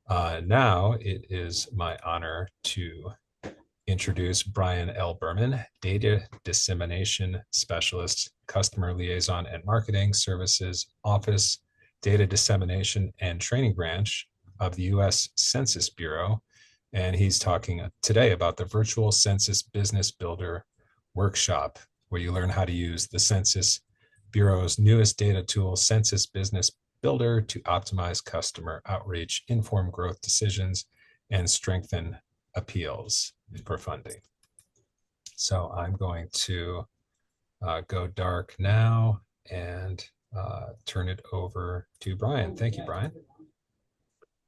Now it is my honor to introduce Brian L. Berman, Data Dissemination Specialist, Customer Liaison and Marketing Services Office, Data Dissemination and Training Branch of the U.S. Census Bureau. And he's talking today about the Virtual Census Business Builder workshop, where you learn how to use the Census Bureau's newest data tool, Census Business Builder, to optimize customer outreach, inform growth decisions, and strengthen appeals for funding. So I'm going to go dark now and turn it over to Brian. Thank you, Brian.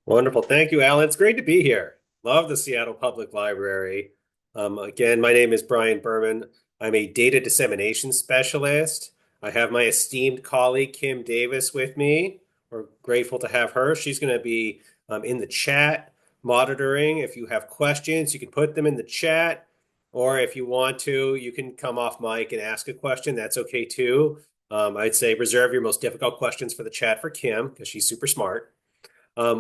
Wonderful. Thank you, Alan. It's great to be here. Love the Seattle Public Library. Again, my name is Brian Berman. I'm a data dissemination specialist. I have my esteemed colleague, Kim Davis, with me. We're grateful to have her. She's going to be in the chat monitoring. If you have questions, you can put them in the chat. Or if you want to, you can come off mic and ask a question. That's okay too. I'd say reserve your most difficult questions for the chat for Kim because she's super smart.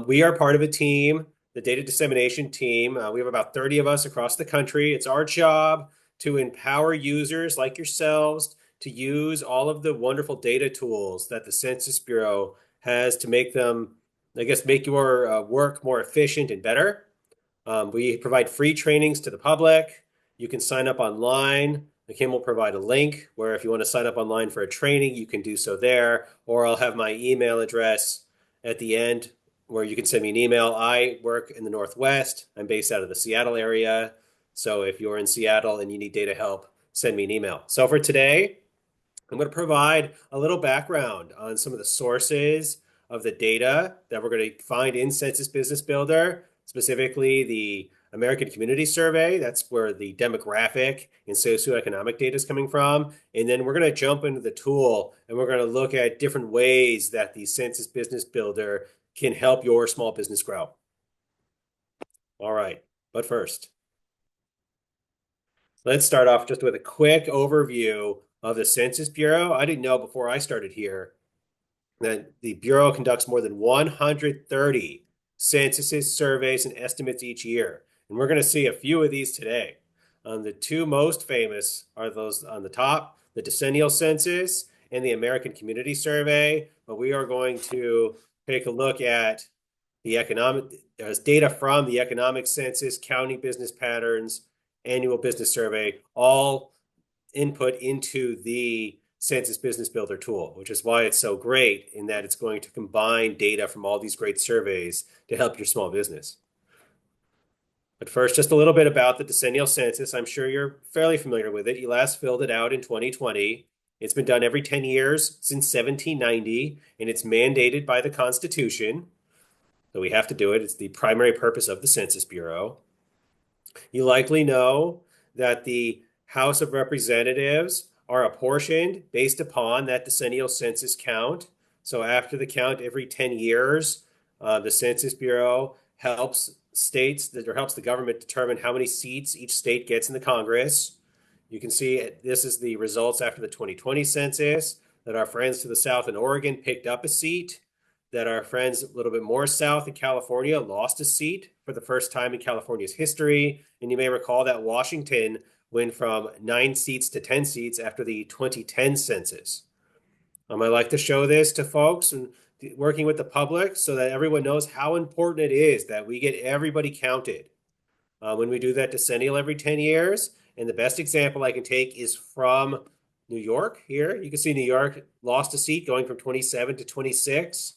We are part of a team, the data dissemination team. We have about 30 of us across the country. It's our job to empower users like yourselves to use all of the wonderful data tools that the Census Bureau has to make them, make your work more efficient and better. We provide free trainings to the public. You can sign up online. Kim will provide a link where if you want to sign up online for a training, you can do so there, or I'll have my email address at the end where you can send me an email. I work in the Northwest. I'm based out of the Seattle area. So if you're in Seattle and you need data help, send me an email. So for today, I'm going to provide a little background on some of the sources of the data that we're going to find in Census Business Builder, specifically the American Community Survey. That's where the demographic and socioeconomic data is coming from. And then we're going to jump into the tool and we're going to look at different ways that the Census Business Builder can help your small business grow. All right, but first, let's start off just with a quick overview of the Census Bureau. I didn't know before I started here that the Bureau conducts more than 130 censuses, surveys, and estimates each year. And we're going to see a few of these today. The two most famous are those on the top, the decennial census and the American Community Survey. But we are going to take a look at the economic data from the economic census, county business patterns, annual business survey, all input into the Census Business Builder tool, which is why it's so great in that it's going to combine data from all these great surveys to help your small business. But first, just a little bit about the decennial census. I'm sure you're fairly familiar with it. You last filled it out in 2020. It's been done every 10 years since 1790, and it's mandated by the Constitution. So we have to do it. It's the primary purpose of the Census Bureau. You likely know that the House of Representatives are apportioned based upon that decennial census count. So after the count every 10 years, the Census Bureau helps the government determine how many seats each state gets in the Congress. You can see this is the results after the 2020 census, that our friends to the south in Oregon picked up a seat, that our friends a little bit more south in California lost a seat for the first time in California's history. And you may recall that Washington went from 9 seats to 10 seats after the 2010 census. I like to show this to folks and working with the public so that everyone knows how important it is that we get everybody counted when we do that decennial every 10 years. And the best example I can take is from New York here. You can see New York lost a seat going from 27 to 26.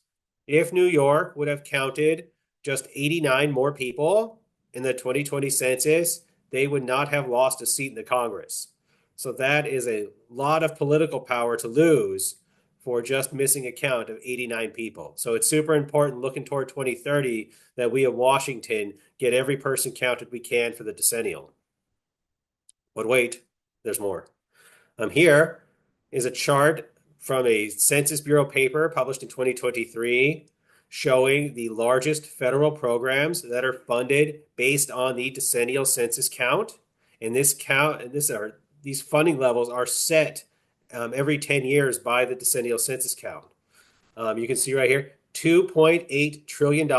If New York would have counted just 89 more people in the 2020 census, they would not have lost a seat in the Congress. So that is a lot of political power to lose for just missing a count of 89 people. So it's super important looking toward 2030 that we in Washington get every person counted we can for the decennial. But wait, there's more. Here is a chart from a Census Bureau paper published in 2023 showing the largest federal programs that are funded based on the decennial census count. And these funding levels are set every 10 years by the decennial census count. You can see right here, $2.8 trillion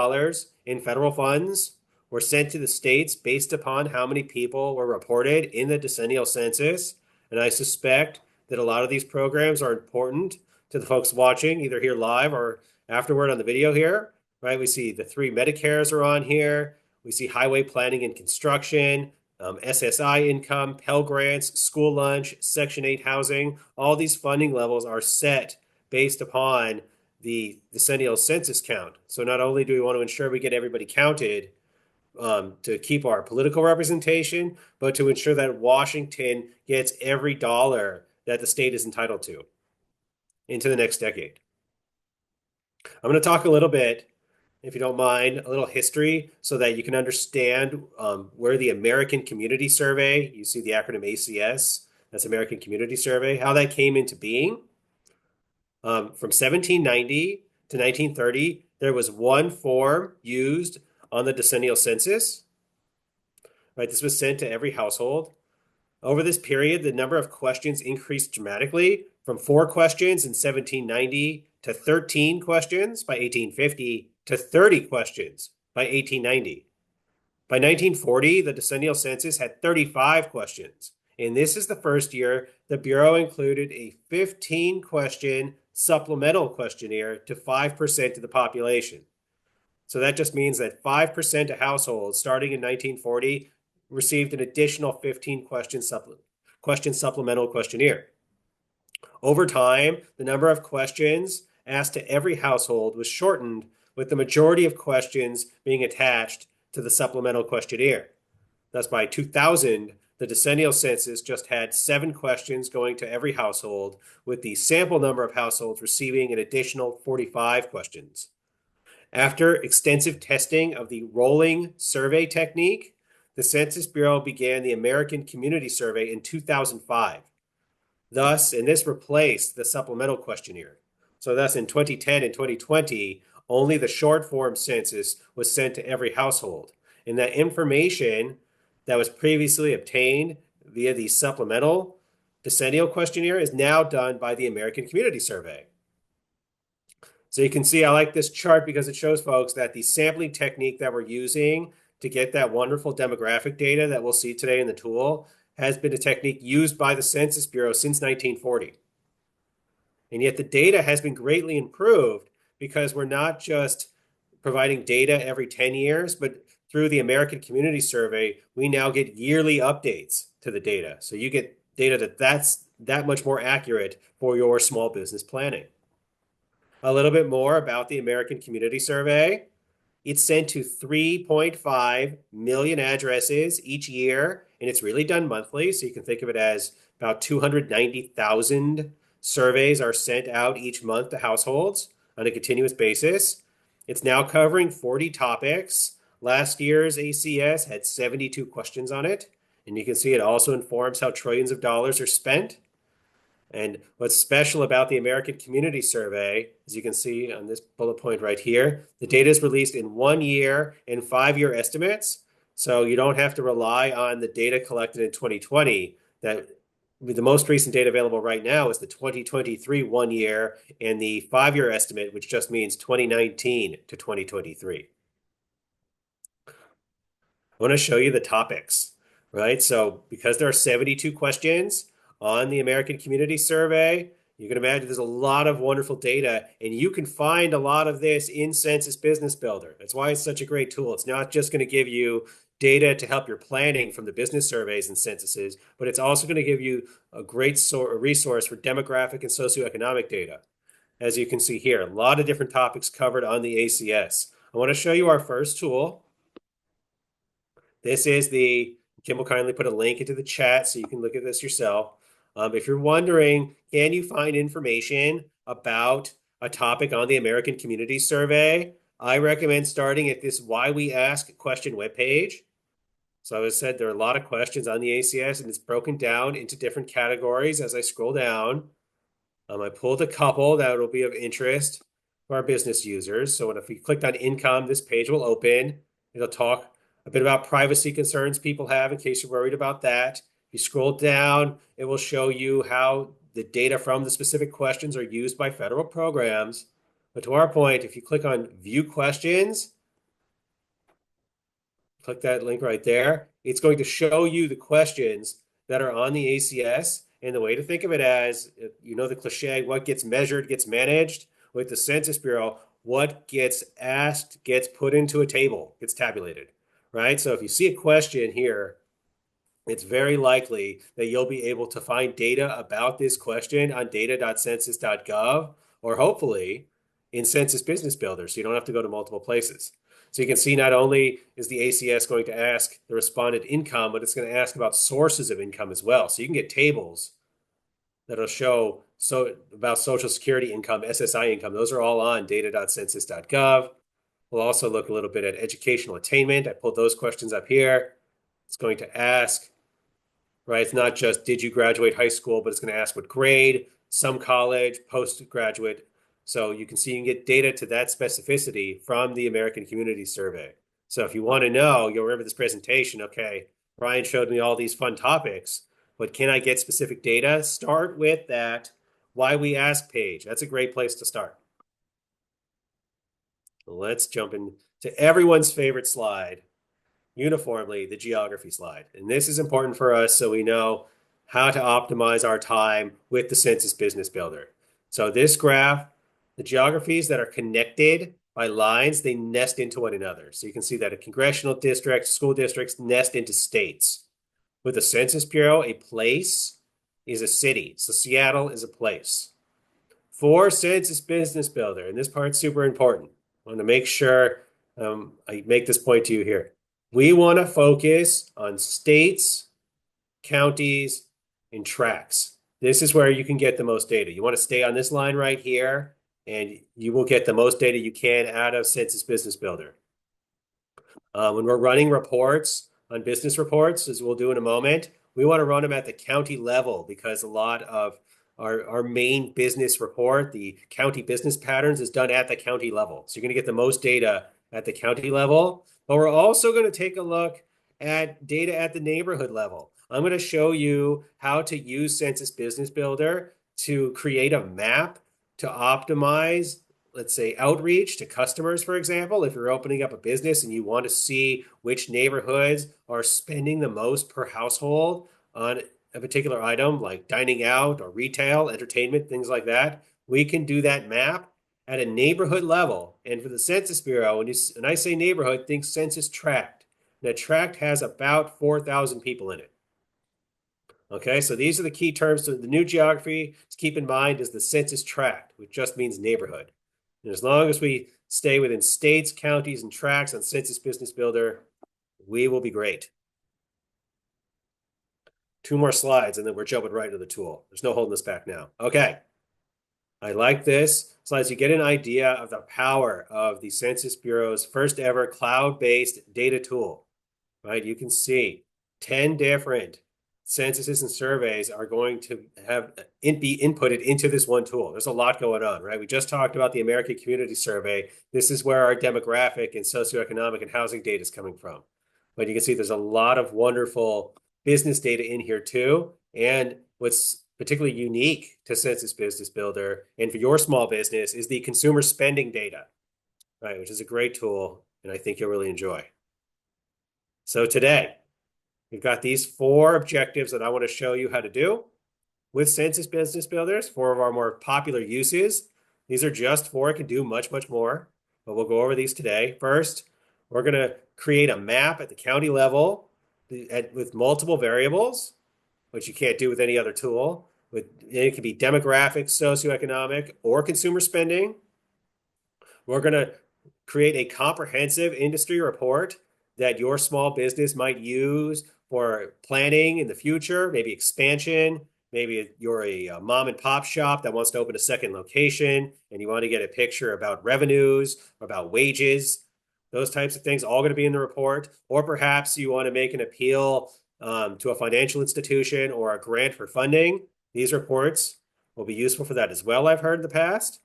in federal funds were sent to the states based upon how many people were reported in the decennial census. And I suspect that a lot of these programs are important to the folks watching, either here live or afterward on the video here, right? We see the three Medicares are on here. We see highway planning and construction, SSI income, Pell Grants, school lunch, Section 8 housing. All these funding levels are set based upon the decennial census count. So not only do we want to ensure we get everybody counted to keep our political representation, but to ensure that Washington gets every dollar that the state is entitled to into the next decade. I'm going to talk a little bit, if you don't mind, a little history so that you can understand where the American Community Survey, you see the acronym ACS, that's American Community Survey, how that came into being. From 1790 to 1930, there was one form used on the decennial census. Right, this was sent to every household. Over this period, the number of questions increased dramatically from 4 questions in 1790 to 13 questions by 1850 to 30 questions by 1890. By 1940, the decennial census had 35 questions. And this is the first year the Bureau included a 15-question supplemental questionnaire to 5% of the population. So that just means that 5% of households starting in 1940 received an additional 15-question supplemental questionnaire. Over time, the number of questions asked to every household was shortened, with the majority of questions being attached to the supplemental questionnaire. Thus, by 2000, the decennial census just had 7 questions going to every household, with the sample number of households receiving an additional 45 questions. After extensive testing of the rolling survey technique, the Census Bureau began the American Community Survey in 2005. Thus, and this replaced the supplemental questionnaire. So thus in 2010 and 2020, only the short form census was sent to every household. And that information that was previously obtained via the supplemental decennial questionnaire is now done by the American Community Survey. So you can see I like this chart because it shows folks that the sampling technique that we're using to get that wonderful demographic data that we'll see today in the tool has been a technique used by the Census Bureau since 1940. And yet the data has been greatly improved because we're not just providing data every 10 years, but through the American Community Survey, we now get yearly updates to the data. So you get data that's that much more accurate for your small business planning. A little bit more about the American Community Survey. It's sent to 3.5 million addresses each year, and it's really done monthly. So you can think of it as about 290,000 surveys are sent out each month to households on a continuous basis. It's now covering 40 topics. Last year's ACS had 72 questions on it. And you can see it also informs how trillions of dollars are spent. And what's special about the American Community Survey, as you can see on this bullet point right here, the data is released in 1 year and 5-year estimates. So you don't have to rely on the data collected in 2020. That the most recent data available right now is the 2023 1 year and the 5-year estimate, which just means 2019 to 2023. I want to show you the topics, right? So because there are 72 questions on the American Community Survey, you can imagine there's a lot of wonderful data, and you can find a lot of this in Census Business Builder. That's why it's such a great tool. It's not just going to give you data to help your planning from the business surveys and censuses, but it's also going to give you a great resource for demographic and socioeconomic data. As you can see here, a lot of different topics covered on the ACS. I want to show you our first tool. This is Kim will kindly put a link into the chat so you can look at this yourself. If you're wondering, can you find information about a topic on the American Community Survey? I recommend starting at this Why We Ask question webpage. So as I said, there are a lot of questions on the ACS, and it's broken down into different categories as I scroll down. I pulled a couple that will be of interest to our business users. So if we clicked on income, this page will open. It'll talk a bit about privacy concerns people have in case you're worried about that. If you scroll down, it will show you how the data from the specific questions are used by federal programs. But to our point, if you click on view questions, Click that link right there. It's going to show you the questions that are on the ACS. And the way to think of it as, you know, the cliche, what gets measured gets managed. With the Census Bureau, what gets asked gets put into a table, gets tabulated, right? So if you see a question here, it's very likely that you'll be able to find data about this question on data.census.gov, or hopefully in Census Business Builder, so you don't have to go to multiple places. So you can see not only is the ACS going to ask the respondent income, but it's going to ask about sources of income as well. So you can get tables that'll show about Social Security income, SSI income. Those are all on data.census.gov. We'll also look a little bit at educational attainment. I pulled those questions up here. It's going to ask, right? It's not just did you graduate high school, but it's going to ask what grade, some college, postgraduate. So you can see you can get data to that specificity from the American Community Survey. So if you want to know, you'll remember this presentation. Okay, Brian showed me all these fun topics, but can I get specific data? Start with that why we ask page. That's a great place to start. Let's jump into everyone's favorite slide, uniformly, the geography slide. And this is important for us so we know how to optimize our time with the Census Business Builder. So this graph, the geographies that are connected by lines, they nest into one another. So you can see that a congressional district, school districts nest into states. With the Census Bureau, a place is a city. So Seattle is a place. For Census Business Builder, and this part's super important. I want to make sure I make this point to you here. We want to focus on states, counties, and tracts. This is where you can get the most data. You want to stay on this line right here, and you will get the most data you can out of Census Business Builder. When we're running reports on business reports, as we'll do in a moment, we want to run them at the county level because a lot of our main business report, the county business patterns, is done at the county level. So you're going to get the most data at the county level, but we're also going to take a look at data at the neighborhood level. I'm going to show you how to use Census Business Builder to create a map to optimize, let's say, outreach to customers, for example. If you're opening up a business and you want to see which neighborhoods are spending the most per household on a particular item like dining out or retail, entertainment, things like that, we can do that map at a neighborhood level. And for the Census Bureau, when I say neighborhood, think census tract. And a tract has about 4,000 people in it. Okay, so these are the key terms. So the new geography to keep in mind is the census tract, which just means neighborhood. And as long as we stay within states, counties, and tracts on Census Business Builder, we will be great. 2 more slides, and then we're jumping right into the tool. There's no holding us back now. Okay. I like this slide so you get an idea of the power of the Census Bureau's first ever cloud-based data tool, right? You can see 10 different censuses and surveys are going to be inputted into this one tool. There's a lot going on, right? We just talked about the American Community Survey. This is where our demographic and socioeconomic and housing data is coming from. But you can see there's a lot of wonderful business data in here too. And what's particularly unique to Census Business Builder and for your small business is the consumer spending data, right? Which is a great tool, and I think you'll really enjoy. So today, we've got these 4 objectives that I want to show you how to do with Census Business Builders, 4 of our more popular uses. These are just 4. It can do much, much more, but we'll go over these today. First, we're going to create a map at the county level with multiple variables, which you can't do with any other tool. It can be demographic, socioeconomic, or consumer spending. We're going to create a comprehensive industry report that your small business might use for planning in the future, maybe expansion. Maybe you're a mom and pop shop that wants to open a second location and you want to get a picture about revenues, about wages, those types of things, all going to be in the report. Or perhaps you want to make an appeal to a financial institution or a grant for funding. These reports will be useful for that as well, I've heard in the past.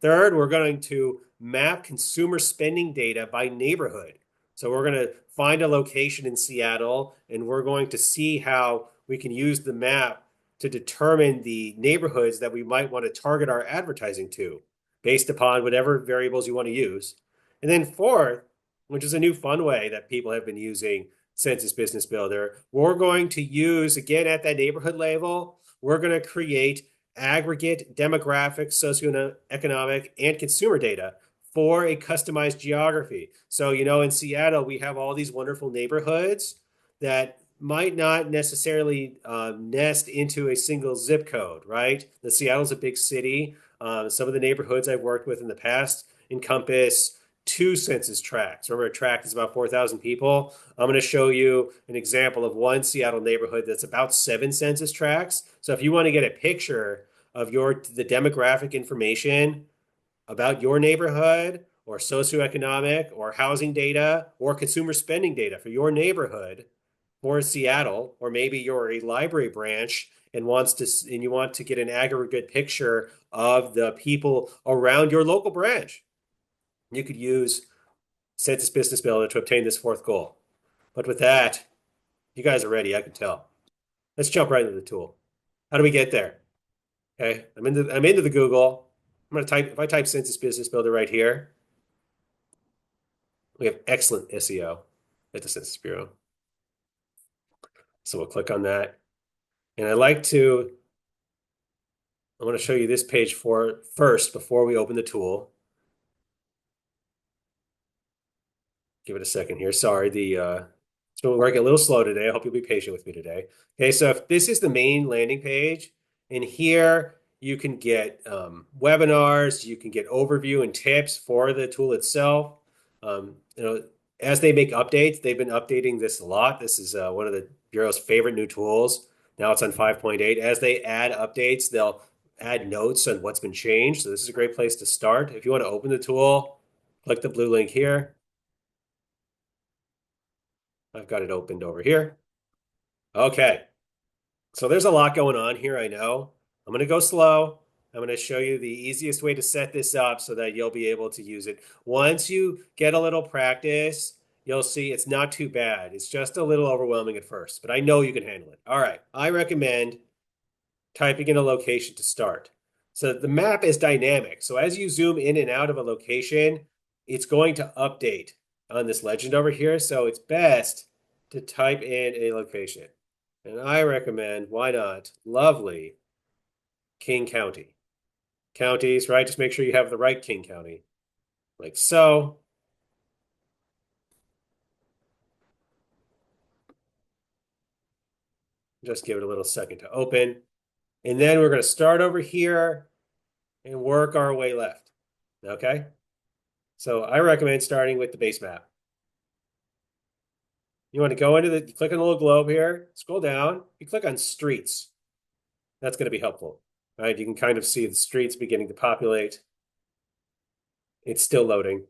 Third, we're going to map consumer spending data by neighborhood. So we're going to find a location in Seattle, and we're going to see how we can use the map to determine the neighborhoods that we might want to target our advertising to based upon whatever variables you want to use. And then fourth, which is a new fun way that people have been using Census Business Builder. We're going to use, again, at that neighborhood level, we're going to create aggregate demographic, socioeconomic, and consumer data for a customized geography. So, in Seattle, we have all these wonderful neighborhoods that might not necessarily nest into a single zip code, right? The Seattle's a big city. Some of the neighborhoods I've worked with in the past encompass two census tracts. Remember, a tract is about 4,000 people. I'm going to show you an example of one Seattle neighborhood that's about 7 census tracts. So if you want to get a picture of the demographic information about your neighborhood or socioeconomic or housing data or consumer spending data for your neighborhood for Seattle, or maybe you're a library branch and you want to get an aggregate picture of the people around your local branch, you could use Census Business Builder to obtain this fourth goal. But with that, you guys are ready, I can tell. Let's jump right into the tool. How do we get there? Okay, I'm into the Google. I'm going to type, if I type Census Business Builder right here, we have excellent SEO at the Census Bureau. So we'll click on that. And I want to show you this page first before we open the tool. Give it a second here. Sorry, it's been working a little slow today. I hope you'll be patient with me today. Okay, so if this is the main landing page, and here you can get webinars, you can get overview and tips for the tool itself. As they make updates, they've been updating this a lot. This is one of the Bureau's favorite new tools. Now it's on 5.8. As they add updates, they'll add notes on what's been changed. So this is a great place to start. If you want to open the tool, click the blue link here. I've got it opened over here. Okay, so there's a lot going on here, I know. I'm going to go slow. I'm going to show you the easiest way to set this up so that you'll be able to use it. Once you get a little practice, you'll see it's not too bad. It's just a little overwhelming at first, but I know you can handle it. All right, I recommend typing in a location to start. So the map is dynamic. So as you zoom in and out of a location, it's going to update on this legend over here. So it's best to type in a location. And I recommend, why not, lovely King County. Counties, right? Just make sure you have the right King County, like so. Just give it a little second to open. And then we're going to start over here and work our way left. Okay? So I recommend starting with the base map. You want to go into you click on the little globe here, scroll down, you click on streets. That's going to be helpful, right? You can kind of see the streets beginning to populate. It's still loading.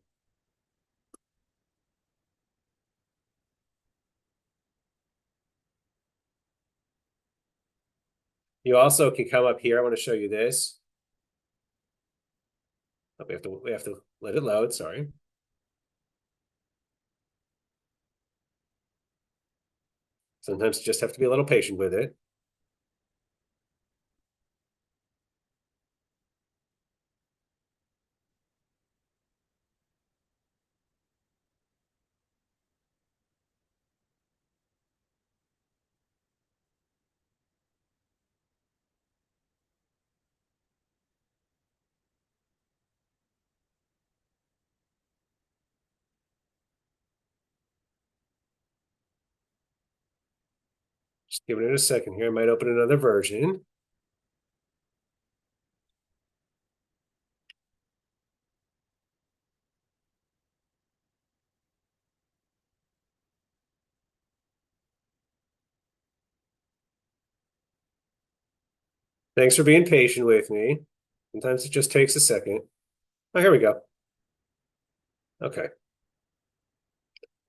You also can come up here. I want to show you this. Oh, we have to let it load, sorry. Sometimes you just have to be a little patient with it. Just give it a second here. I might open another version. Thanks for being patient with me. Sometimes it just takes a second. Oh, here we go. Okay.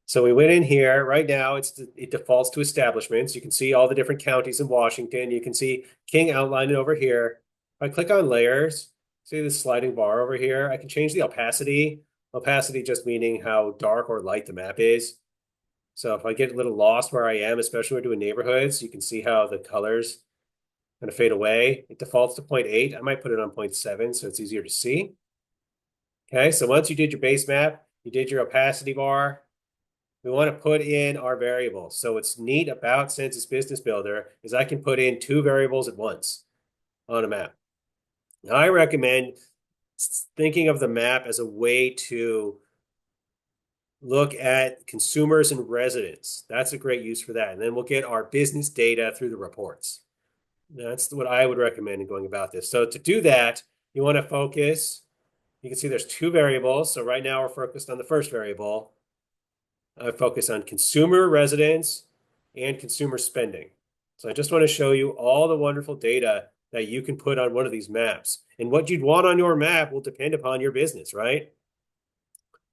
So we went in here. Right now, it defaults to establishments. You can see all the different counties in Washington. You can see King outlined over here. If I click on layers, see this sliding bar over here? I can change the opacity. Opacity just meaning how dark or light the map is. So if I get a little lost where I am, especially when we're doing neighborhoods, you can see how the colors kind of fade away. It defaults to 0.8. I might put it on 0.7 so it's easier to see. Okay, so once you did your base map, You did your opacity bar. We want to put in our variables. So what's neat about Census Business Builder is I can put in two variables at once on a map. Now, I recommend thinking of the map as a way to look at consumers and residents. That's a great use for that. And then we'll get our business data through the reports. That's what I would recommend in going about this. So to do that, you want to focus. You can see there's two variables. So right now we're focused on the first variable. I focus on consumer residents and consumer spending. So I just want to show you all the wonderful data that you can put on one of these maps. And what you'd want on your map will depend upon your business, right?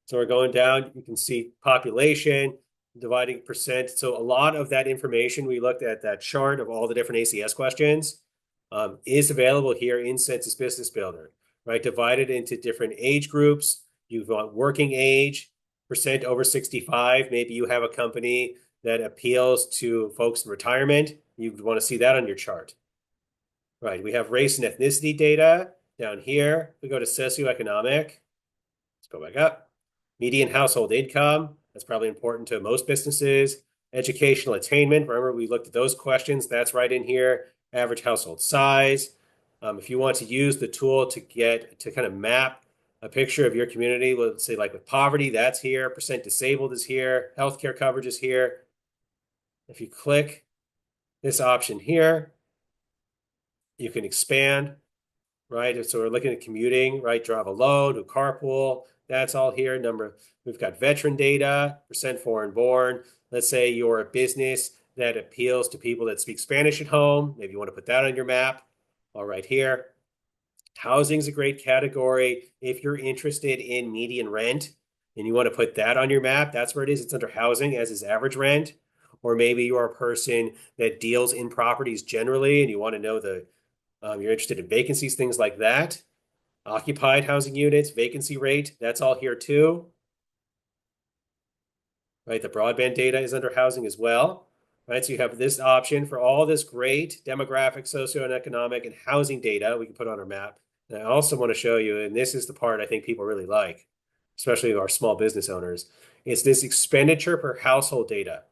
So we're going down, you can see population, dividing percent. So a lot of that information, we looked at that chart of all the different ACS questions, is available here in Census Business Builder, right? Divided into different age groups. You've got working age, percent over 65. Maybe you have a company that appeals to folks in retirement. You'd want to see that on your chart. Right, we have race and ethnicity data down here. We go to socioeconomic. Let's go back up. Median household income. That's probably important to most businesses. Educational attainment. Remember, we looked at those questions. That's right in here. Average household size. If you want to use the tool to kind of map a picture of your community, let's say like with poverty, that's here. Percent disabled is here. Healthcare coverage is here. If you click this option here, you can expand, right? So we're looking at commuting, right? Drive a load, do carpool. That's all here. We've got veteran data, percent foreign born. Let's say you're a business that appeals to people that speak Spanish at home. Maybe you want to put that on your map. All right, here. Housing is a great category. If you're interested in median rent and you want to put that on your map, that's where it is. It's under housing, as is average rent. Or maybe you are a person that deals in properties generally and you want to know you're interested in vacancies, things like that. Occupied housing units, vacancy rate, that's all here too. Right, the broadband data is under housing as well. Right, so you have this option for all this great demographic, socioeconomic, and housing data we can put on our map. And I also want to show you, and this is the part I think people really like, especially our small business owners, it's this expenditure per household data.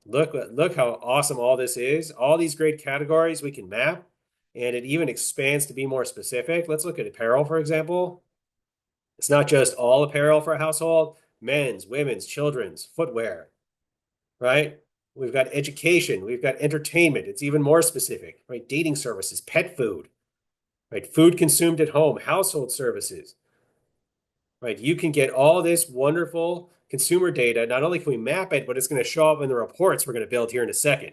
Look how awesome all this is. All these great categories we can map, and it even expands to be more specific. Let's look at apparel, for example. It's not just all apparel for a household, men's, women's, children's, footwear, right? We've got education, we've got entertainment. It's even more specific, right? Dating services, pet food, right? Food consumed at home, household services, right? You can get all this wonderful consumer data. Not only can we map it, but it's going to show up in the reports we're going to build here in a second,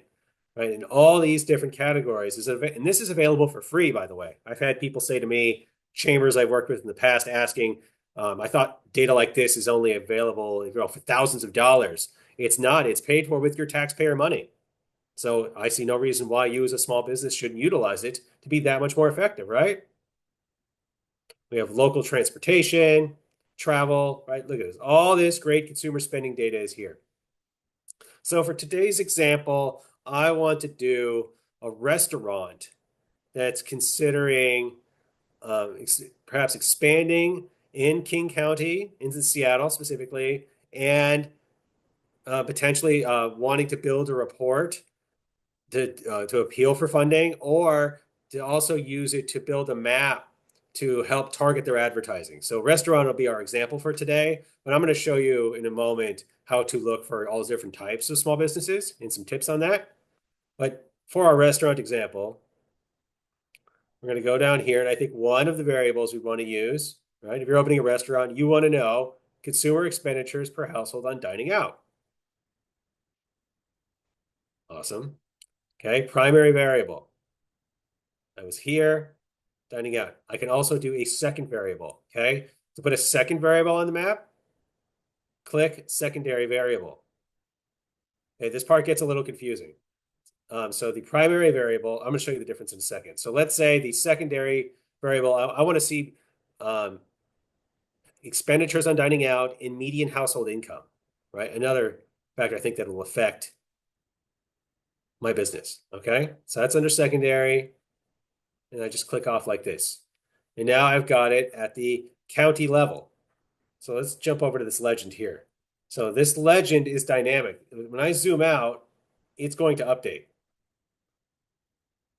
right? In all these different categories. And this is available for free, by the way. I've had people say to me, chambers I've worked with in the past asking, I thought data like this is only available, for thousands of dollars. It's not. It's paid for with your taxpayer money. So I see no reason why you as a small business shouldn't utilize it to be that much more effective, right? We have local transportation, travel, right? Look at this. All this great consumer spending data is here. So for today's example, I want to do a restaurant that's considering perhaps expanding in King County, into Seattle specifically, and potentially wanting to build a report to appeal for funding, or to also use it to build a map to help target their advertising. So restaurant will be our example for today, but I'm going to show you in a moment how to look for all those different types of small businesses and some tips on that. But for our restaurant example, we're going to go down here, and I think one of the variables we want to use, right? If you're opening a restaurant, you want to know consumer expenditures per household on dining out. Awesome. Okay, primary variable. I was here, dining out. I can also do a second variable, okay? To put a second variable on the map, click secondary variable. Okay, this part gets a little confusing. So the primary variable, I'm going to show you the difference in a second. So let's say the secondary variable, I want to see expenditures on dining out in median household income, right? Another factor I think that will affect my business, okay? So that's under secondary, and I just click off like this. And now I've got it at the county level. So let's jump over to this legend here. So this legend is dynamic. When I zoom out, it's going to update.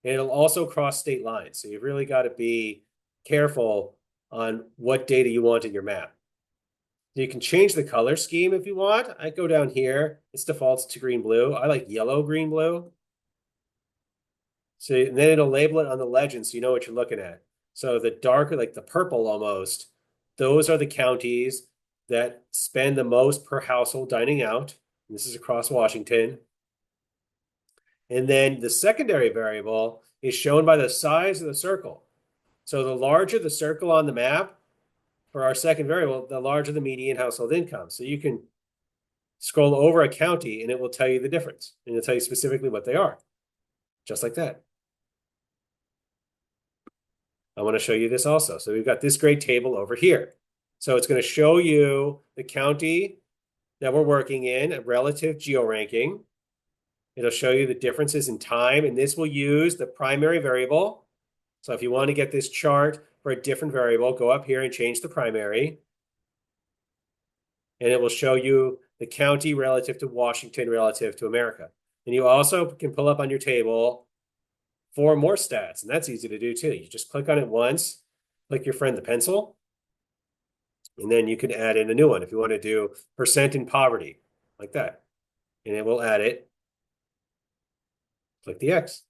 And it'll also cross state lines. So you've really got to be careful on what data you want in your map. You can change the color scheme if you want. I go down here. It defaults to green blue. I like yellow, green, blue. So and then it'll label it on the legend so you know what you're looking at. So the darker, like the purple almost, those are the counties that spend the most per household dining out. And this is across Washington. And then the secondary variable is shown by the size of the circle. So the larger the circle on the map for our second variable, the larger the median household income. So you can scroll over a county and it will tell you the difference. And it'll tell you specifically what they are, just like that. I want to show you this also. So we've got this great table over here. So it's going to show you the county that we're working in, a relative geo ranking. It'll show you the differences in time, and this will use the primary variable. So if you want to get this chart for a different variable, go up here and change the primary. And it will show you the county relative to Washington relative to America. And you also can pull up on your table for more stats, and that's easy to do too. You just click on it once, click your friend the pencil, and then you can add in a new one if you want to do percent in poverty, like that. And it will add it. Click the X.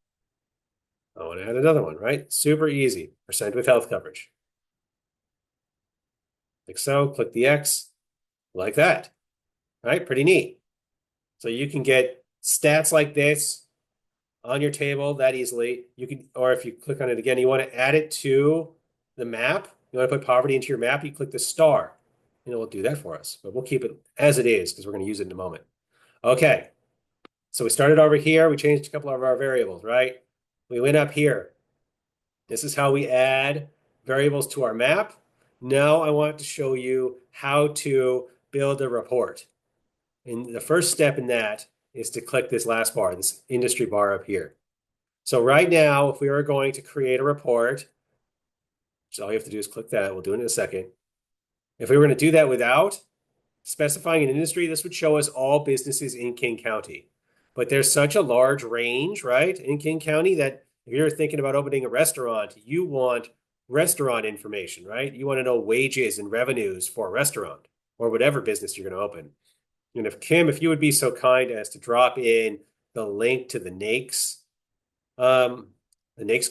I want to add another one, right? Super easy. Percent with health coverage. Like so, click the X, like that, right? Pretty neat. So you can get stats like this on your table that easily. You can, or if you click on it again, you want to add it to the map. You want to put poverty into your map, you click the star, and it will do that for us. But we'll keep it as it is because we're going to use it in a moment. Okay, so we started over here. We changed a couple of our variables, right? We went up here. This is how we add variables to our map. Now I want to show you how to build a report. And the first step in that is to click this last bar, this industry bar up here. So right now, if we were going to create a report, so all you have to do is click that. We'll do it in a second. If we were going to do that without specifying an industry, this would show us all businesses in King County. But there's such a large range, right, in King County that if you're thinking about opening a restaurant, you want restaurant information, right? You want to know wages and revenues for a restaurant or whatever business you're going to open. And if Kim, if you would be so kind as to drop in the link to the NAICS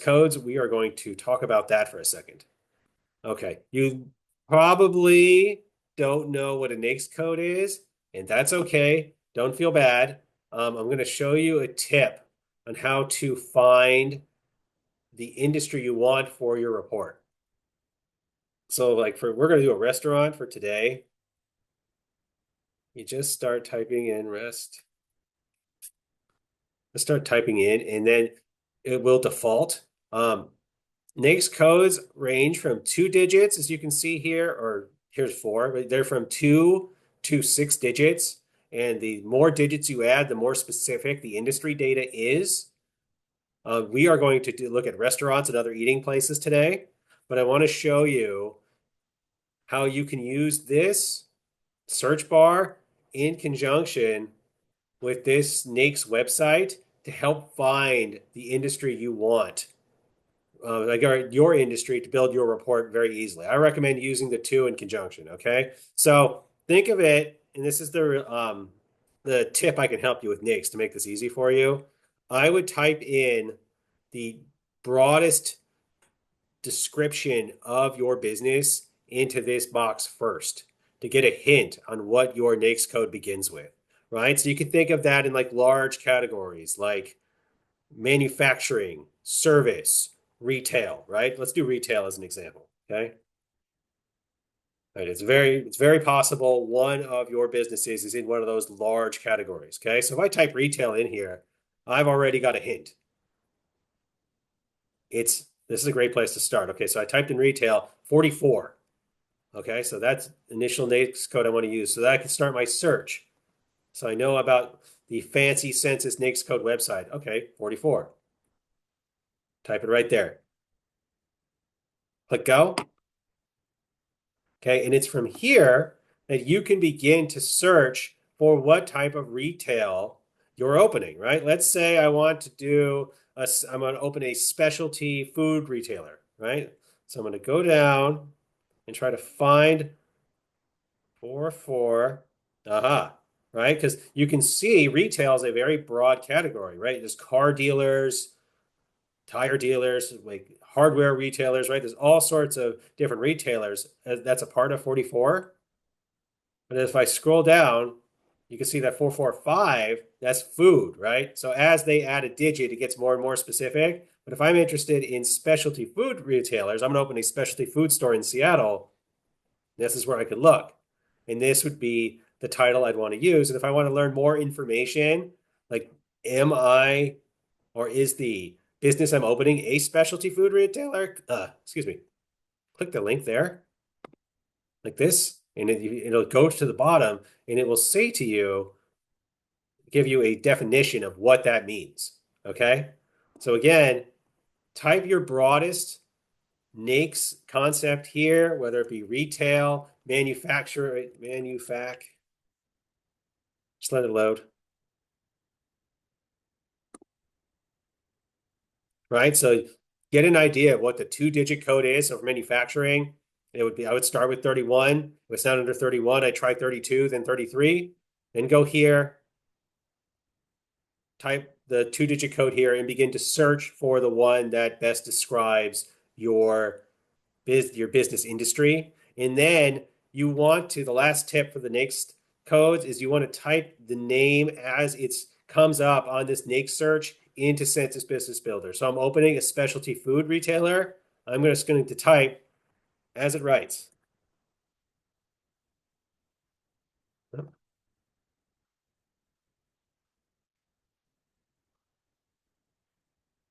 codes, we are going to talk about that for a second. Okay, you probably don't know what a NAICS code is, and that's okay. Don't feel bad. I'm going to show you a tip on how to find the industry you want for your report. So like we're going to do a restaurant for today. You just start typing in rest. Let's start typing in, and then it will default. NAICS codes range from 2 digits, as you can see here, or here's 4, but they're from 2 to 6 digits. And the more digits you add, the more specific the industry data is. We are going to look at restaurants and other eating places today, but I want to show you how you can use this search bar in conjunction with this NAICS website to help find the industry you want. Like your industry to build your report very easily. I recommend using the two in conjunction. Okay, so think of it, and this is the tip I can help you with NAICS to make this easy for you. I would type in the broadest description of your business into this box first to get a hint on what your NAICS code begins with, right? So you can think of that in like large categories like manufacturing, service, retail, right? Let's do retail as an example, okay? Right, it's very possible one of your businesses is in one of those large categories, okay? So if I type retail in here, I've already got a hint. This is a great place to start. Okay, so I typed in retail 44. Okay, so that's initial NAICS code I want to use so that I can start my search. So I know about the fancy Census NAICS code website. Okay, 44. Type it right there. Click go. Okay, and it's from here that you can begin to search for what type of retail you're opening, right? Let's say I want to I'm going to open a specialty food retailer, right? So I'm going to go down and try to find 4, aha, right? Because you can see retail is a very broad category, right? There's car dealers, tire dealers, like hardware retailers, right? There's all sorts of different retailers. That's a part of 44. But if I scroll down, you can see that 445, that's food, right? So as they add a digit, it gets more and more specific. But if I'm interested in specialty food retailers, I'm going to open a specialty food store in Seattle. This is where I could look. And this would be the title I'd want to use. And if I want to learn more information, like am I or is the business I'm opening a specialty food retailer? Excuse me. Click the link there, like this, and it'll go to the bottom and it will say to you, give you a definition of what that means. Okay. So again, type your broadest NAICS concept here, whether it be retail, just let it load. Right? So get an idea of what the 2-digit code is of manufacturing. I would start with 31. If it's not under 31, I try 32, then 33, then go here, type the 2-digit code here and begin to search for the one that best describes your business industry. And then the last tip for the next codes is you want to type the name as it comes up on this NAICS search into Census Business Builder. So I'm opening a specialty food retailer. I'm just going to type as it writes.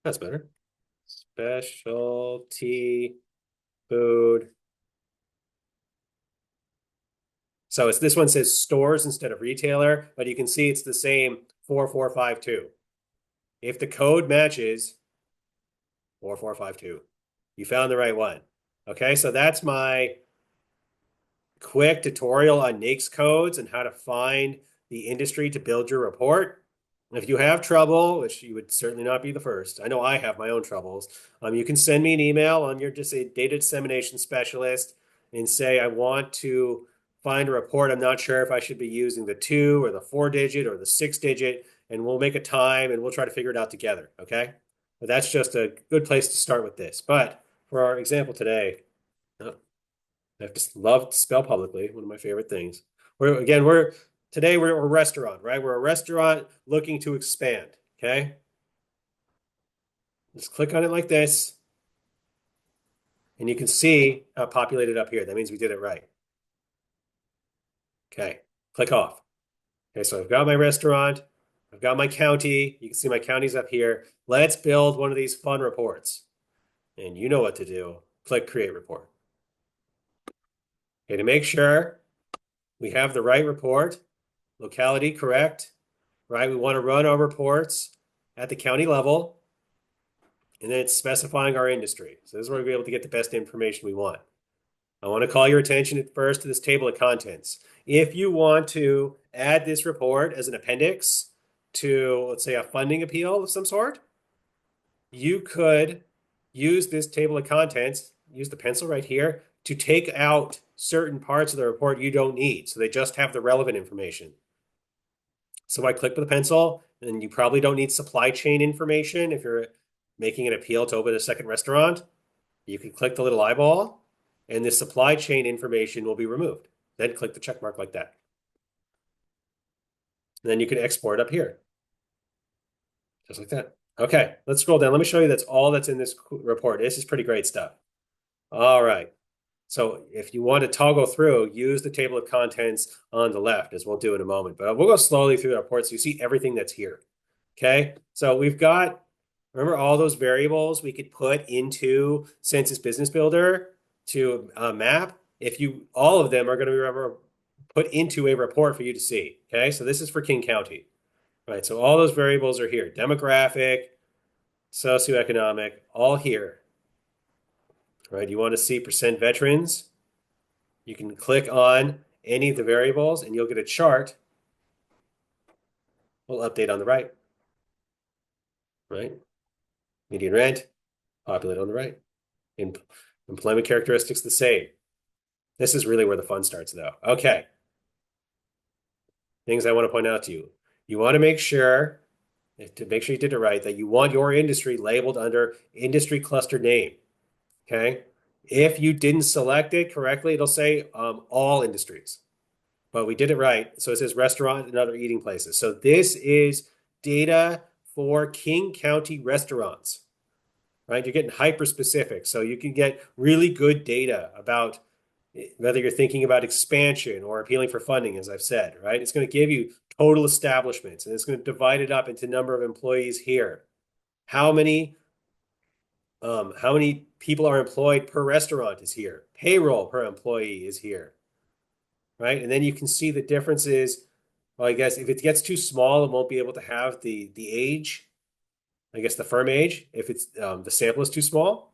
That's better. Specialty food. So this one says stores instead of retailer, but you can see it's the same 4452. If the code matches 4452, you found the right one. Okay, so that's my quick tutorial on NAICS codes and how to find the industry to build your report. If you have trouble, which you would certainly not be the first, I know I have my own troubles, you can send me an email on your just a data dissemination specialist and say, I want to find a report. I'm not sure if I should be using the 2 or the 4-digit or the 6-digit, and we'll make a time and we'll try to figure it out together. Okay. But that's just a good place to start with this. But for our example today, I have to love to spell publicly, one of my favorite things. Today we're a restaurant, right? We're a restaurant looking to expand. Okay. Just click on it like this, and you can see how populated up here. That means we did it right. Okay. Click off. Okay, so I've got my restaurant, I've got my county. You can see my counties up here. Let's build one of these fun reports. And you know what to do. Click create report. Okay, to make sure we have the right report, locality correct, right? We want to run our reports at the county level, and then it's specifying our industry. So this is where we'll be able to get the best information we want. I want to call your attention at first to this table of contents. If you want to add this report as an appendix to, let's say, a funding appeal of some sort, you could use this table of contents, use the pencil right here, to take out certain parts of the report you don't need. So they just have the relevant information. So I click with the pencil, and you probably don't need supply chain information if you're making an appeal to open a second restaurant. You can click the little eyeball, and the supply chain information will be removed. Then click the check mark like that. And then you can export up here, just like that. Okay, let's scroll down. Let me show you that's all that's in this report. This is pretty great stuff. All right. So if you want to toggle through, use the table of contents on the left, as we'll do in a moment. But we'll go slowly through the report so you see everything that's here. Okay, so we've got, remember all those variables we could put into Census Business Builder to map? All of them are going to be put into a report for you to see. Okay, so this is for King County. Right, so all those variables are here. Demographic, socioeconomic, all here. Right, you want to see percent veterans? You can click on any of the variables and you'll get a chart. We'll update on the right, right? Median rent, populate on the right. Employment characteristics the same. This is really where the fun starts, though. Okay. Things I want to point out to you. You want to make sure you did it right, that you want your industry labeled under industry cluster name. Okay. If you didn't select it correctly, it'll say all industries, but we did it right. So it says restaurant and other eating places. So this is data for King County restaurants, right? You're getting hyper specific. So you can get really good data about whether you're thinking about expansion or appealing for funding, as I've said, right? It's going to give you total establishments and it's going to divide it up into number of employees here. How many people are employed per restaurant is here. Payroll per employee is here, right? And then you can see the differences. Well, I guess if it gets too small, it won't be able to have the age, I guess the firm age, if it's the sample is too small.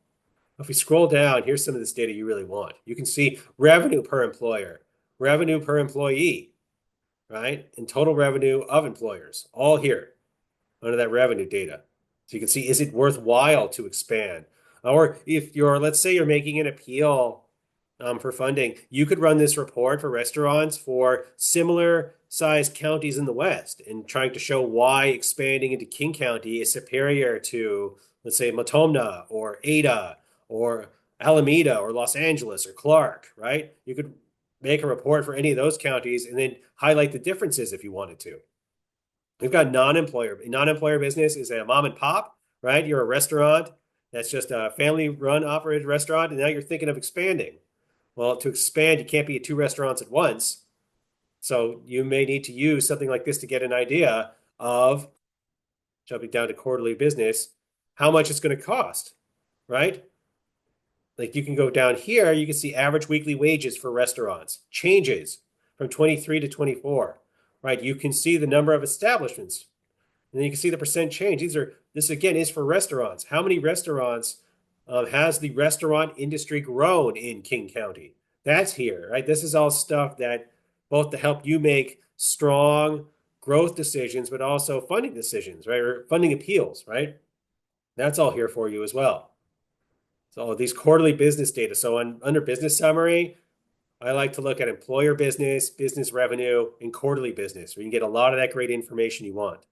If we scroll down, here's some of this data you really want. You can see revenue per employer, revenue per employee, right? And total revenue of employers, all here under that revenue data. So you can see, is it worthwhile to expand? Or if let's say you're making an appeal for funding, you could run this report for restaurants for similar sized counties in the West and trying to show why expanding into King County is superior to, let's say, Matomna or Ada or Alameda or Los Angeles or Clark, right? You could make a report for any of those counties and then highlight the differences if you wanted to. We've got non-employer. Non-employer business is a mom and pop, right? You're a restaurant that's just a family-run operated restaurant, and now you're thinking of expanding. Well, to expand, you can't be at two restaurants at once. So you may need to use something like this to get an idea of, jumping down to quarterly business, how much it's going to cost, right? Like you can go down here, you can see average weekly wages for restaurants, changes from 23 to 24, right? You can see the number of establishments, and then you can see the percent change. This again is for restaurants. How many restaurants has the restaurant industry grown in King County? That's here, right? This is all stuff that both to help you make strong growth decisions, but also funding decisions, right? Or funding appeals, right? That's all here for you as well. So these quarterly business data. So under business summary, I like to look at employer business, business revenue, and quarterly business, where you can get a lot of that great information you want.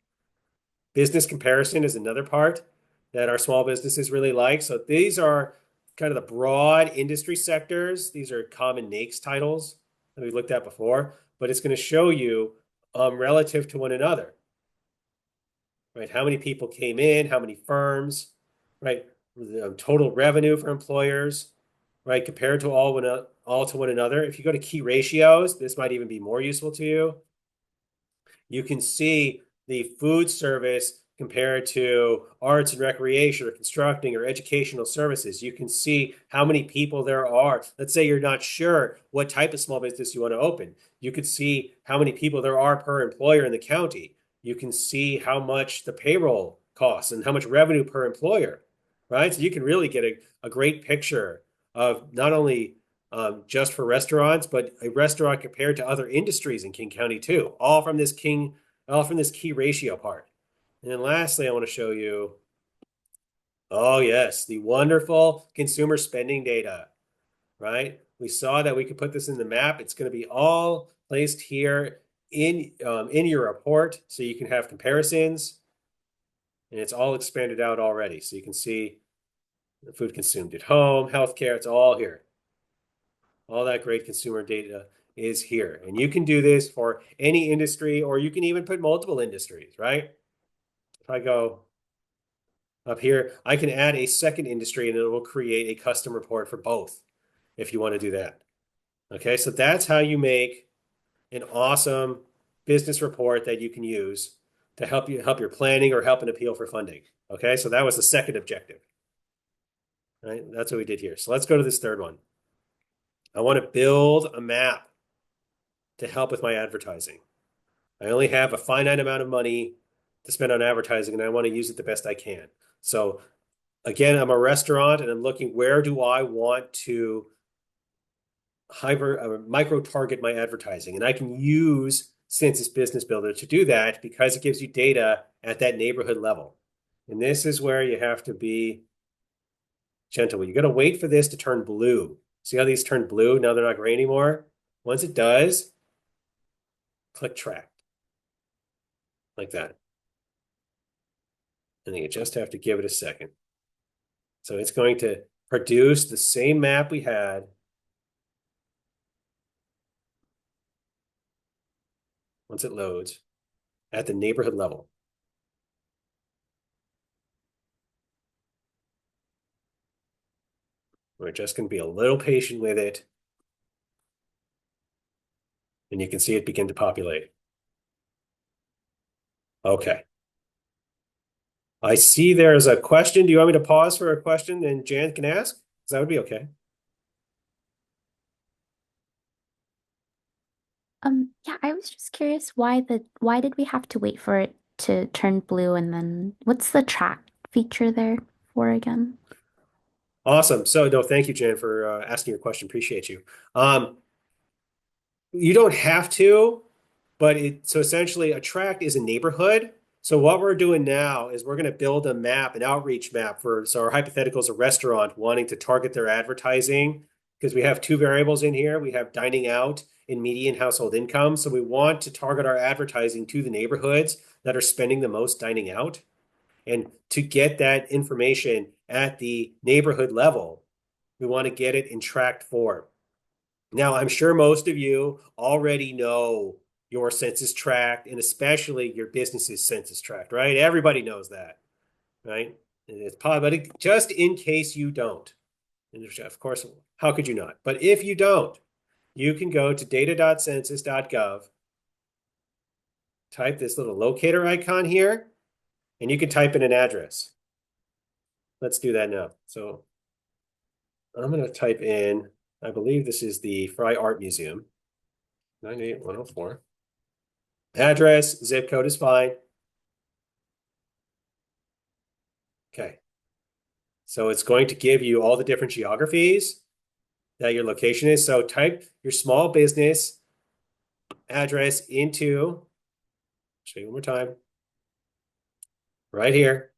Business comparison is another part that our small businesses really like. So these are kind of the broad industry sectors. These are common NAICS titles that we've looked at before, but it's going to show you relative to one another, right? How many people came in, how many firms, right? The total revenue for employers, right? Compared to all to one another. If you go to key ratios, this might even be more useful to you. You can see the food service compared to arts and recreation or constructing or educational services. You can see how many people there are. Let's say you're not sure what type of small business you want to open. You could see how many people there are per employer in the county. You can see how much the payroll costs and how much revenue per employer, right? So you can really get a great picture of not only just for restaurants, but a restaurant compared to other industries in King County too, all from this key ratio part. And then lastly, I want to show you, oh yes, the wonderful consumer spending data, right? We saw that we could put this in the map. It's going to be all placed here in your report, so you can have comparisons, and it's all expanded out already. So you can see the food consumed at home, healthcare, it's all here. All that great consumer data is here. And you can do this for any industry, or you can even put multiple industries, right? If I go up here, I can add a second industry and it will create a custom report for both if you want to do that. Okay, so that's how you make an awesome business report that you can use to help your planning or help an appeal for funding. Okay, so that was the second objective. Right? That's what we did here. So let's go to this third one. I want to build a map to help with my advertising. I only have a finite amount of money to spend on advertising, and I want to use it the best I can. So again, I'm a restaurant and I'm looking, where do I want to micro target my advertising. And I can use Census Business Builder to do that because it gives you data at that neighborhood level. And this is where you have to be gentle. You got to wait for this to turn blue. See how these turn blue? Now they're not gray anymore. Once it does, click track like that. And then you just have to give it a second. So it's going to produce the same map we had. Once it loads at the neighborhood level. We're just going to be a little patient with it. And you can see it begin to populate. Okay. I see there's a question. Do you want me to pause for a question and Jan can ask? Because that would be okay. Yeah, I was just curious why did we have to wait for it to turn blue and then what's the track feature there for again? Awesome. So no, thank you, Jan, for asking your question. Appreciate you. You don't have to, but so essentially a tract is a neighborhood. So what we're doing now is we're going to build a map, an outreach map for, so our hypothetical is a restaurant wanting to target their advertising because we have two variables in here. We have dining out and median household income. So we want to target our advertising to the neighborhoods that are spending the most dining out. And to get that information at the neighborhood level, we want to get it in tract form. Now, I'm sure most of you already know your census tract and especially your business's census tract, right? Everybody knows that, right? And it's probably, but just in case you don't, and of course, how could you not? But if you don't, you can go to data.census.gov, type this little locator icon here, and you can type in an address. Let's do that now. So I'm going to type in, I believe this is the Fry Art Museum, 98104. Address, zip code is fine. Okay. So it's going to give you all the different geographies that your location is. So type your small business address into, show you one more time, right here.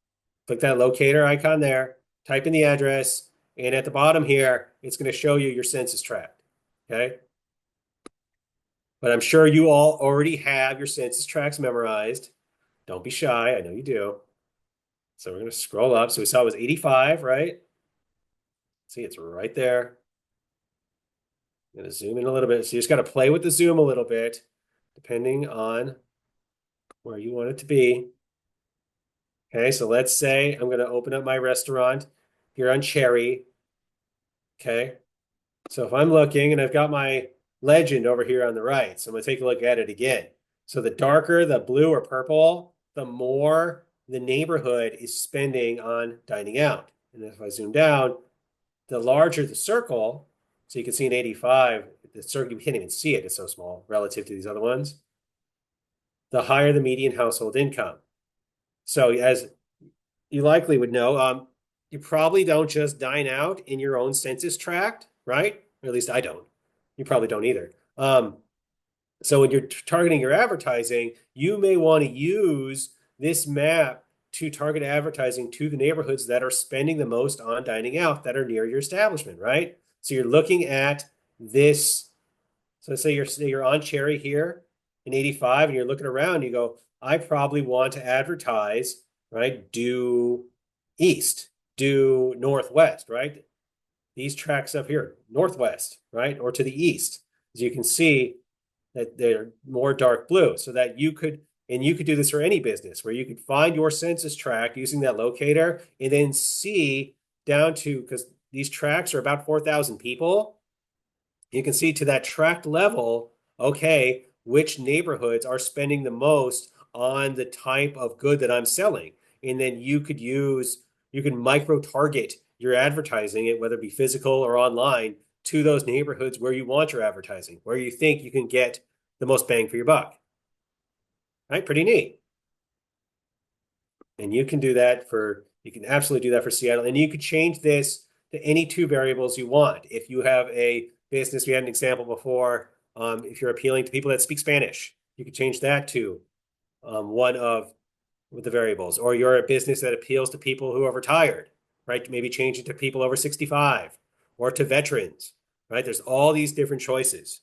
Click that locator icon there, type in the address, and at the bottom here, it's going to show you your census tract. Okay. But I'm sure you all already have your census tracts memorized. Don't be shy. I know you do. So we're going to scroll up. So we saw it was 85, right? See, it's right there. I'm going to zoom in a little bit. So you just got to play with the zoom a little bit, depending on where you want it to be. Okay, so let's say I'm going to open up my restaurant here on Cherry. Okay, so if I'm looking and I've got my legend over here on the right, so I'm going to take a look at it again. So the darker the blue or purple, the more the neighborhood is spending on dining out. And if I zoom down, the larger the circle, so you can see in 85, the circle, you can't even see it, it's so small relative to these other ones, the higher the median household income. So as you likely would know, you probably don't just dine out in your own census tract, right? Or at least I don't. You probably don't either. So when you're targeting your advertising, you may want to use this map to target advertising to the neighborhoods that are spending the most on dining out that are near your establishment, right? So you're looking at this. So let's say you're on Cherry here in 85 and you're looking around, you go, I probably want to advertise, right? Due east, due northwest, right? These tracks up here, northwest, right? Or to the east. As you can see, that they're more dark blue so that you could, and you could do this for any business where you could find your census tract using that locator and then see down to, because these tracks are about 4,000 people, you can see to that tract level, okay, which neighborhoods are spending the most on the type of good that I'm selling. And then you can micro target your advertising, whether it be physical or online, to those neighborhoods where you want your advertising, where you think you can get the most bang for your buck. Right? Pretty neat. And you can do that you can absolutely do that for Seattle. And you could change this to any two variables you want. If you have a business. We had an example before. If you're appealing to people that speak Spanish, you could change that to one of the variables. Or you're a business that appeals to people who are retired, right? Maybe change it to people over 65 or to veterans, right? There's all these different choices.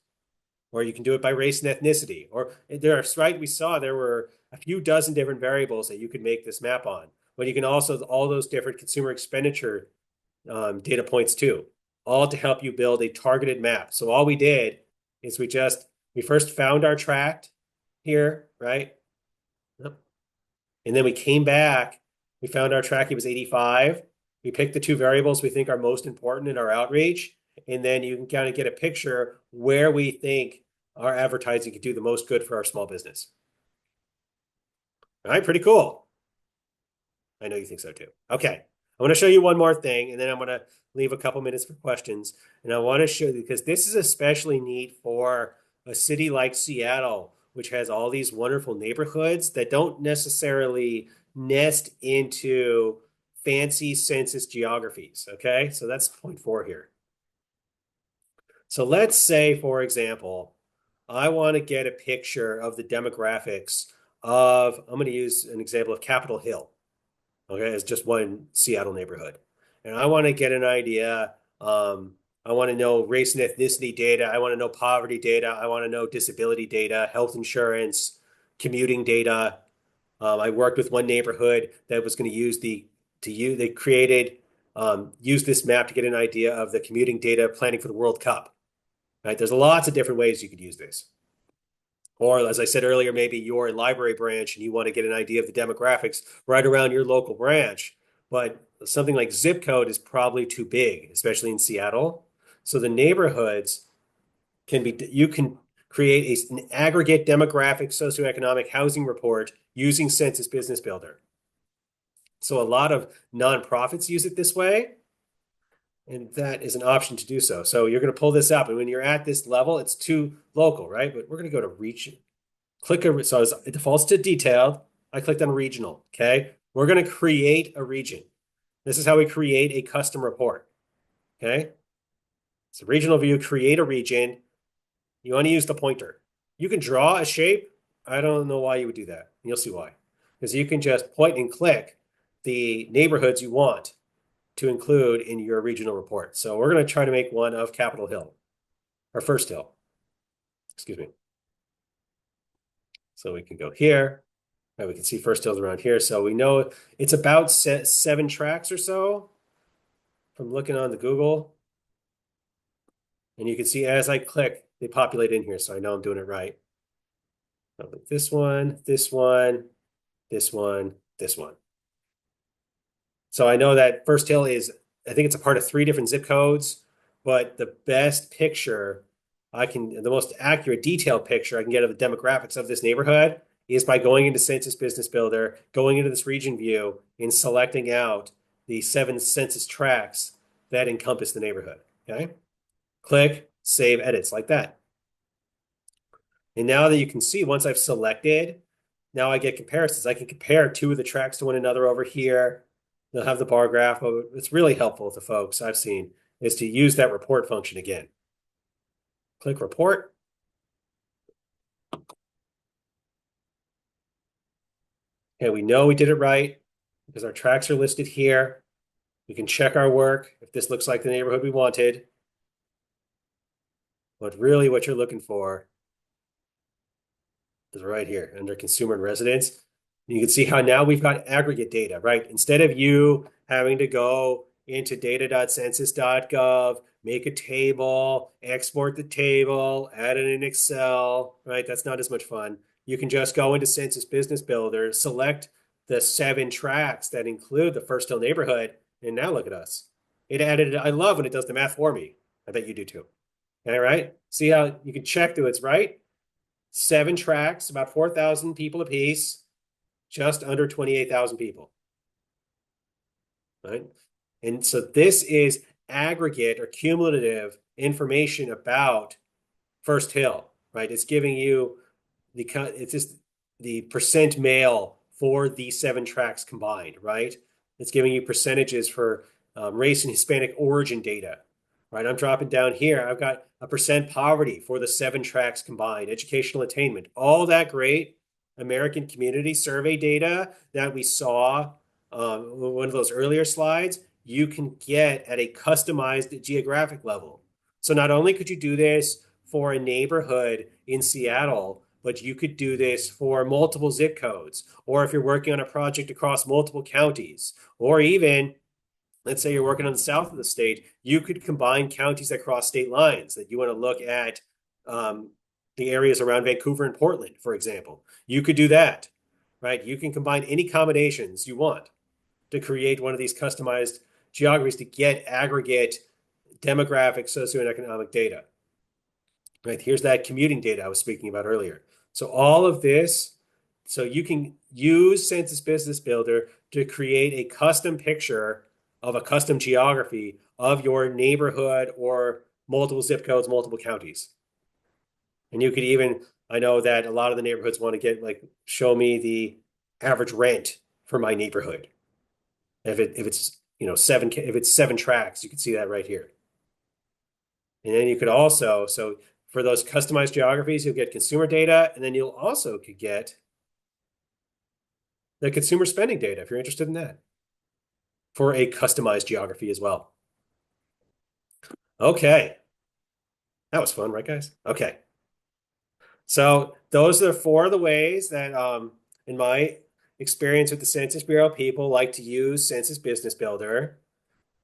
Or you can do it by race and ethnicity. Or there are, right? We saw there were a few dozen different variables that you could make this map on. But you can also all those different consumer expenditure data points too, all to help you build a targeted map. So all we did is we first found our tract here, right? And then we came back, we found our track, it was 85. We picked the two variables we think are most important in our outreach. And then you can kind of get a picture where we think our advertising could do the most good for our small business. All right, pretty cool. I know you think so too. Okay, I want to show you one more thing, and then I'm going to leave a couple minutes for questions. And I want to show you, because this is especially neat for a city like Seattle, which has all these wonderful neighborhoods that don't necessarily nest into fancy census geographies. Okay, so that's point 4 here. So let's say, for example, I want to get a picture of the demographics of, I'm going to use an example of Capitol Hill. Okay, it's just one Seattle neighborhood. And I want to get an idea. I want to know race and ethnicity data. I want to know poverty data. I want to know disability data, health insurance, commuting data. I worked with one neighborhood that was going to use they created, use this map to get an idea of the commuting data planning for the World Cup. Right? There's lots of different ways you could use this. Or as I said earlier, maybe you're a library branch and you want to get an idea of the demographics right around your local branch. But something like zip code is probably too big, especially in Seattle. So the neighborhoods you can create an aggregate demographic socioeconomic housing report using Census Business Builder. So a lot of nonprofits use it this way. And that is an option to do so. So you're going to pull this up. And when you're at this level, it's too local, right? But we're going to go to region. So it defaults to detailed. I clicked on regional, okay? We're going to create a region. This is how we create a custom report, okay? So regional view, create a region. You want to use the pointer. You can draw a shape. I don't know why you would do that. You'll see why. Because you can just point and click the neighborhoods you want to include in your regional report. So we're going to try to make one of Capitol Hill, or First Hill. Excuse me. So we can go here. And we can see First Hill's around here. So we know it's about 7 tracks or so from looking on the Google. And you can see as I click, they populate in here. So I know I'm doing it right. So this one, this one, this one, this one. So I know that First Hill I think it's a part of 3 different zip codes, but the best picture the most accurate detailed picture I can get of the demographics of this neighborhood is by going into Census Business Builder, going into this region view and selecting out the 7 census tracts that encompass the neighborhood, okay? Click, save edits like that. And now that you can see, once I've selected, now I get comparisons. I can compare 2 of the tracks to one another over here. They'll have the bar graph. But it's really helpful to folks I've seen is to use that report function again. Click report. Okay, we know we did it right because our tracks are listed here. We can check our work if this looks like the neighborhood we wanted. But really what you're looking for is right here under consumer and residents. You can see how now we've got aggregate data, right? Instead of you having to go into data.census.gov, make a table, export the table, add it in Excel, right? That's not as much fun. You can just go into Census Business Builder, select the 7 tracks that include the First Hill neighborhood, and now look at us. I love when it does the math for me. I bet you do too. All right? See how you can check that it's right? 7 tracks, about 4,000 people apiece, just under 28,000 people. Right? And so this is aggregate or cumulative information about First Hill, right? It's giving you the percent male for these 7 tracks combined, right? It's giving you percentages for race and Hispanic origin data. right? I'm dropping down here. I've got a percent poverty for the 7 tracks combined, educational attainment, all that great American Community Survey data that we saw one of those earlier slides, you can get at a customized geographic level. So not only could you do this for a neighborhood in Seattle, but you could do this for multiple zip codes, or if you're working on a project across multiple counties, or even let's say you're working on the south of the state, you could combine counties that cross state lines, that you want to look at the areas around Vancouver and Portland, for example. You could do that, right? You can combine any combinations you want to create one of these customized geographies to get aggregate demographic, socioeconomic data. Right, here's that commuting data I was speaking about earlier. So all of this, so you can use Census Business Builder to create a custom picture of a custom geography of your neighborhood or multiple zip codes, multiple counties. And you could even, I know that a lot of the neighborhoods want to get like, show me the average rent for my neighborhood. If it's, you know, if it's 7 tracks, you can see that right here. And then you could also, so for those customized geographies, you'll get consumer data, and then you'll also could get the consumer spending data if you're interested in that for a customized geography as well. Okay. That was fun, right, guys? Okay. So those are 4 of the ways that, in my experience with the Census Bureau, people like to use Census Business Builder.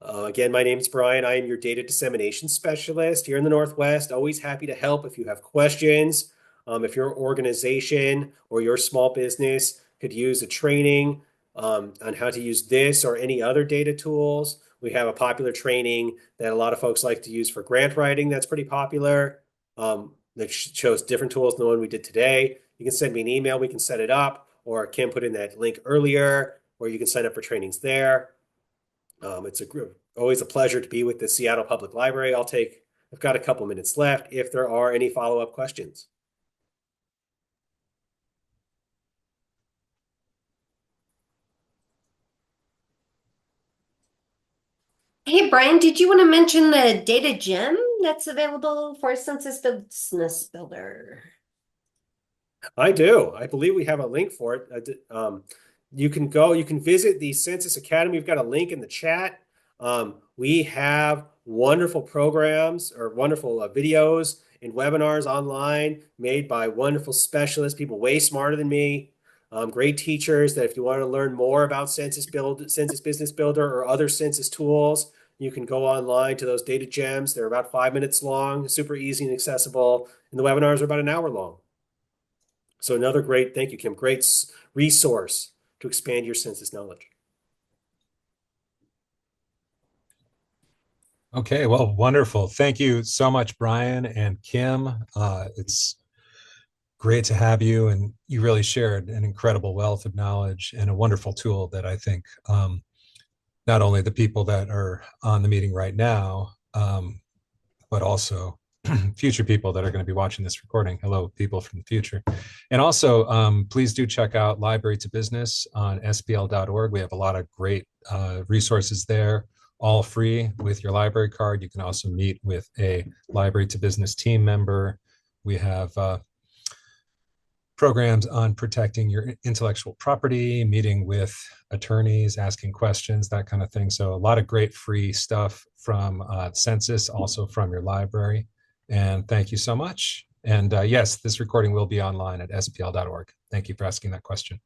Again, my name is Brian. I am your data dissemination specialist here in the Northwest. Always happy to help if you have questions. If your organization or your small business could use a training on how to use this or any other data tools, we have a popular training that a lot of folks like to use for grant writing that's pretty popular that shows different tools than the one we did today. You can send me an email. We can set it up, or Kim put in that link earlier where you can sign up for trainings there. It's always a pleasure to be with the Seattle Public Library. I've got a couple minutes left if there are any follow-up questions. Hey, Brian, did you want to mention the data gem that's available for Census Business Builder? I do. I believe we have a link for it. You can visit the Census Academy. We've got a link in the chat. We have wonderful programs or wonderful videos and webinars online made by wonderful specialists, people way smarter than me. Great teachers that if you want to learn more about Census Business Builder or other census tools, you can go online to those data gems. They're about 5 minutes long, super easy and accessible. And the webinars are about an hour long. So another great, thank you, Kim, great resource to expand your census knowledge. Okay, well, wonderful. Thank you so much, Brian and Kim. It's great to have you, and you really shared an incredible wealth of knowledge and a wonderful tool that I think not only the people that are on the meeting right now, but also future people that are going to be watching this recording. Hello, people from the future. And also, please do check out Library to Business on spl.org. We have a lot of great resources there, all free with your library card. You can also meet with a Library to Business team member. We have programs on protecting your intellectual property, meeting with attorneys, asking questions, that kind of thing. So a lot of great free stuff from Census, also from your library. And thank you so much. And yes, this recording will be online at spl.org. Thank you for asking that question.